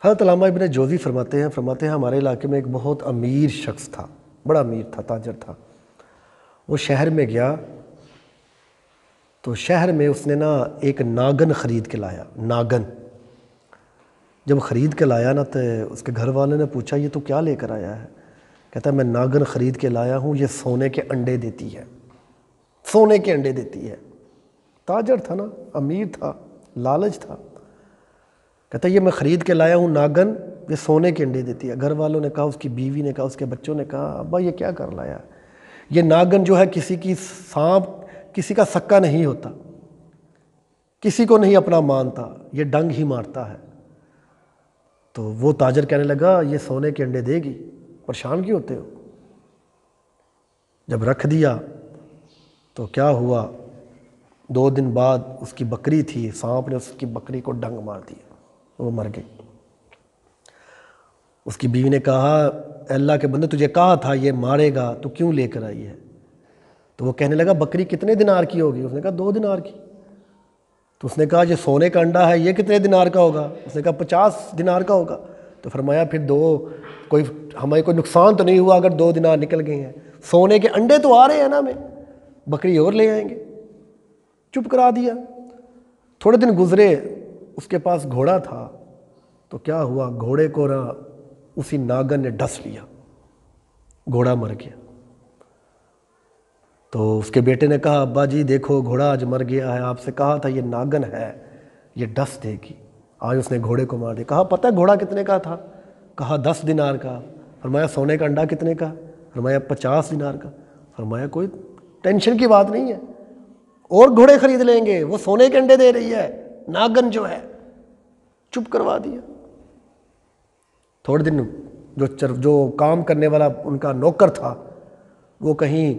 حضرت علامہ ابن جوزی فرماتے ہیں ہمارے علاقے میں ایک بہت امیر شخص تھا، بڑا امیر تھا، تاجر تھا۔ وہ شہر میں گیا تو شہر میں اس نے ایک ناگن خرید کے لایا۔ ناگن جب خرید کے لایا تو اس کے گھر والوں نے پوچھا یہ تو کیا لے کر آیا ہے؟ کہتا ہے میں ناگن خرید کے لایا ہوں، یہ سونے کے انڈے دیتی ہے، سونے کے انڈے دیتی ہے۔ تاجر تھا امیر تھا، لالچ تھا۔ کہتا ہے یہ میں خرید کے لایا ہوں ناگن، یہ سونے کے انڈے دیتی ہے۔ گھر والوں نے کہا، اس کی بیوی نے کہا، اس کے بچوں نے کہا ابا یہ کیا کر لایا؟ یہ ناگن جو ہے کسی کی سانپ کسی کا سکا نہیں ہوتا، کسی کو نہیں اپنا مانتا، یہ ڈنگ ہی مارتا ہے۔ تو وہ تاجر کہنے لگا یہ سونے کے انڈے دے گی، پریشان کیوں ہوتے ہو؟ جب رکھ دیا تو کیا ہوا، 2 دن بعد اس کی بکری تھی، سانپ نے اس کی بکری کو ڈنگ مار دیا، وہ مر گئی۔ اس کی بیوی نے کہا اے اللہ کے بندے تجھے کہا تھا یہ مارے گا، تو کیوں لے کر آئی ہے؟ تو وہ کہنے لگا بکری کتنے دینار کی ہوگی؟ اس نے کہا 2 دینار کی۔ تو اس نے کہا یہ سونے کا انڈا ہے، یہ کتنے دینار کا ہوگا؟ اس نے کہا 50 دینار کا ہوگا۔ تو فرمایا پھر ہمیں کوئی نقصان تو نہیں ہوا اگر 2 دینار نکل گئے ہیں، سونے کے انڈے تو آ رہے ہیں نا، ہمیں بکری اور لے آئیں گے۔ چپ کرا دیا۔ تھوڑے دن گزرے، اس کے پاس گھوڑا تھا، تو کیا ہوا، گھوڑے کو اسی ناگن نے ڈس لیا، گھوڑا مر گیا۔ تو اس کے بیٹے نے کہا ابا جی دیکھو گھوڑا آج مر گیا ہے، آپ سے کہا تھا یہ ناگن ہے، یہ ڈس دے گی، آج اس نے گھوڑے کو مار دیا۔ کہا پتہ ہے گھوڑا کتنے کا تھا؟ کہا 10 دینار کا۔ فرمایا سونے کا انڈا کتنے کا؟ فرمایا 50 دینار کا۔ فرمایا کوئی ٹینشن کی بات نہیں ہے، اور گھوڑے خرید لیں گے، وہ سونے کے انڈے دے رہی ہے، ناگن جو ہے۔ چپ کروا دیا۔ تھوڑے دن جو کام کرنے والا ان کا نوکر تھا وہ کہیں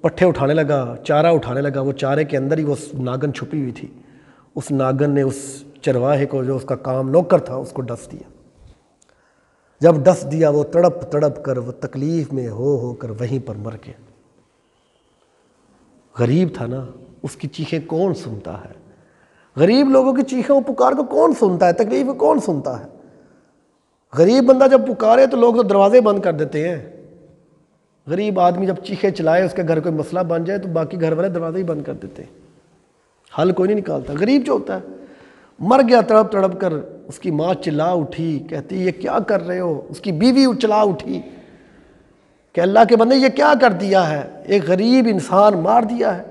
پٹھے اٹھانے لگا، چارہ اٹھانے لگا، وہ چارے کے اندر ہی وہ ناگن چھپی ہوئی تھی۔ اس ناگن نے اس چرواہے کو، جو اس کا کام نوکر تھا، اس کو ڈس دیا۔ جب ڈس دیا وہ تڑپ تڑپ کر، وہ تکلیف میں ہو کر وہیں پر مر گیا۔ غریب تھا اس کی چیخیں کون سنتا ہے؟ غریب لوگوں کی چیخوں پکار کو کون سنتا ہے؟ تکلیف کو کون سنتا ہے؟ غریب بندہ جب پکارے تو لوگ تو دروازے بند کر دیتے ہیں۔ غریب آدمی جب چیخے چلائے، اس کے گھر کوئی مسئلہ بن جائے تو باقی گھر والے دروازے ہی بند کر دیتے ہیں، حل کوئی نہیں نکالتا۔ غریب جو ہوتا ہے مر گیا تڑپ تڑپ کر، اس کی ماں چلا اٹھی، کہتی یہ کیا کر رہے ہو؟ اس کی بیوی چلا اٹھی کہ اللہ کے بندے یہ کیا کر دیا ہے، ایک غریب انسان مار دیا ہے۔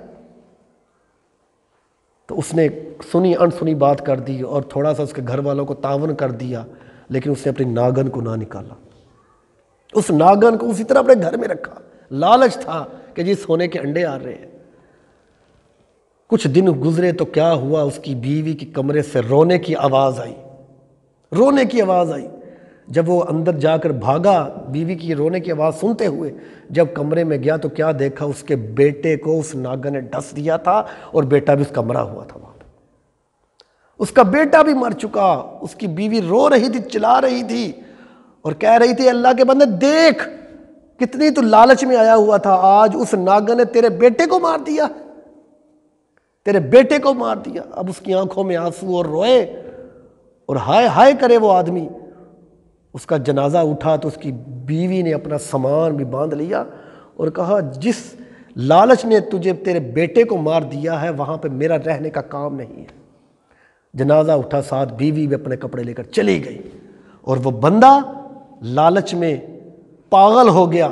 تو اس نے سنی انسنی بات کر دی اور تھوڑا سا اس کے گھر والوں کو تعاون کر دیا، لیکن اس نے اپنی ناگن کو نہ نکالا۔ اس ناگن کو اسی طرح اپنے گھر میں رکھا، لالچ تھا کہ جی سونے کے انڈے آ رہے ہیں۔ کچھ دن گزرے تو کیا ہوا، اس کی بیوی کی کمرے سے رونے کی آواز آئی، رونے کی آواز آئی۔ جب وہ اندر جا کر بھاگا بیوی کی رونے کی آواز سنتے ہوئے، جب کمرے میں گیا تو کیا دیکھا، اس کے بیٹے کو اس ناگن نے ڈس دیا تھا، اور بیٹا بھی اس کا مرا ہوا تھا وہاں پہ۔ اس کا بیٹا بھی مر چکا۔ اس کی بیوی رو رہی تھی، چلا رہی تھی اور کہہ رہی تھی اللہ کے بندے دیکھ کتنی تو لالچ میں آیا ہوا تھا، آج اس ناگن نے تیرے بیٹے کو مار دیا، تیرے بیٹے کو مار دیا۔ اب اس کی آنکھوں میں آنسو اور روئے اور ہائے ہائے کرے وہ آدمی۔ اس کا جنازہ اٹھا تو اس کی بیوی نے اپنا سامان بھی باندھ لیا اور کہا جس لالچ نے تجھے تیرے بیٹے کو مار دیا ہے وہاں پہ میرا رہنے کا کام نہیں ہے۔ جنازہ اٹھا، ساتھ بیوی بھی اپنے کپڑے لے کر چلی گئی، اور وہ بندہ لالچ میں پاگل ہو گیا۔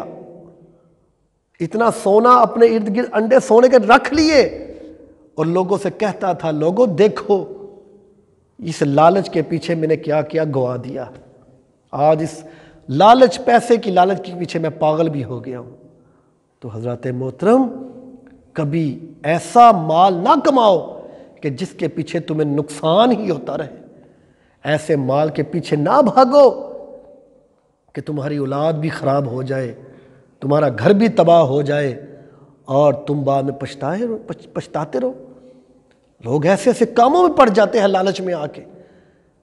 اتنا سونا اپنے ارد گرد، انڈے سونے کے رکھ لیے، اور لوگوں سے کہتا تھا لوگوں دیکھو اس لالچ کے پیچھے میں نے کیا کیا گوا دیا، آج اس لالچ، پیسے کی لالچ کے پیچھے میں پاگل بھی ہو گیا ہوں۔ تو حضرات محترم کبھی ایسا مال نہ کماؤ کہ جس کے پیچھے تمہیں نقصان ہی ہوتا رہے، ایسے مال کے پیچھے نہ بھاگو کہ تمہاری اولاد بھی خراب ہو جائے، تمہارا گھر بھی تباہ ہو جائے، اور تم بعد میں پچھتاتے رہو۔ لوگ ایسے ایسے کاموں میں پڑ جاتے ہیں لالچ میں آ کے،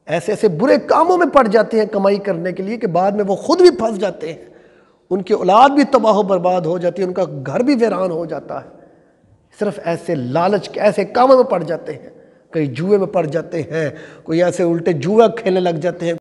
ایسے ایسے برے کاموں میں پڑ جاتے ہیں کمائی کرنے کے لیے کہ بعد میں وہ خود بھی پھنس جاتے ہیں، ان کی اولاد بھی تباہ و برباد ہو جاتی ہے، ان کا گھر بھی ویران ہو جاتا ہے، صرف ایسے لالچ کے ایسے کاموں میں پڑ جاتے ہیں۔ کئی جوئے میں پڑ جاتے ہیں، کوئی ایسے الٹے جوا کھیلنے لگ جاتے ہیں۔